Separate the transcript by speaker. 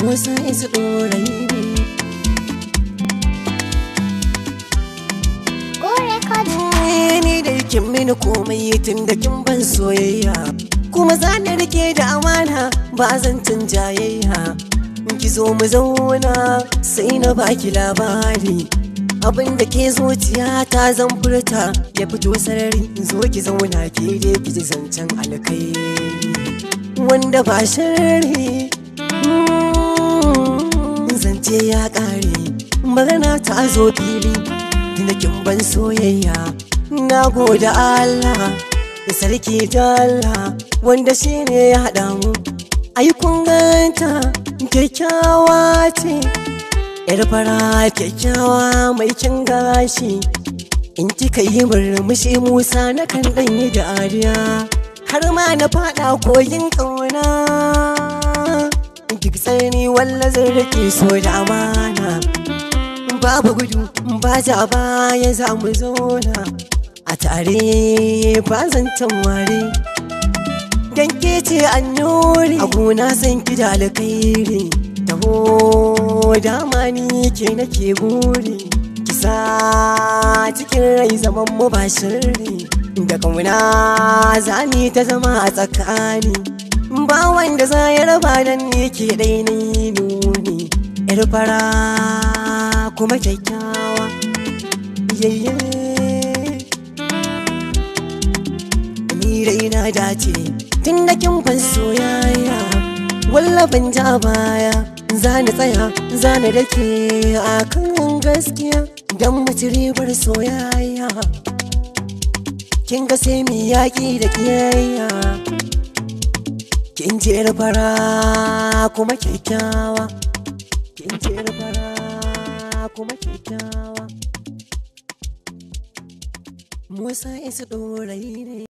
Speaker 1: Musa isa ɗorayi ne. Ni da kin mini komai tun da kin ban soyayya, kuma za ni rike da amana ba zan cin jayayya. Ki zo mu zauna sai na baki labari, abin da ke zuciya ta zan furta ya fito sarari. Zo ki zauna ke dai ki ji zancen alkhairi wanda ba sharri. Zance ya ƙare magana ta zo fili, tunda kin ban soyayya. Na gode Allah da sarki ta Allah wanda shi ne ya haɗa mu. Ai kun ganta kyakkyawa ce, yar fara kyakkyawa mai kyan gashi. In kika yi murmushi Musa na kan ɗanyi dariya, har ma na faɗa kogin ƙauna. Duk tsani walla zan rike so da amana, babu gudu ba ja baya za mu zauna a tare ba zancen ware. Dan ke ce annuri a gona san ki da alkhairi, taho dama ni ke nake buri. Kisa cikin rai zaman mu ba shirri, da kauna zani ta zama a tsakani. Ba wanda za ya raba nan ne ke dai na yi nuni, yar fara kuma kyakkyawa. Yayye ni dai na dace tun da kin ban soyayya, walla ban ja baya. Za ni tsaya za ni dake a kan gaskiya, don mu ci ribar soyayya. Kin ga sai mu yaƙi da kiyayya, kin ce yar fara kuma kyakkyawa. Kin ce yar fara kuma kyakkyawa. Musa isa ɗorayi ne.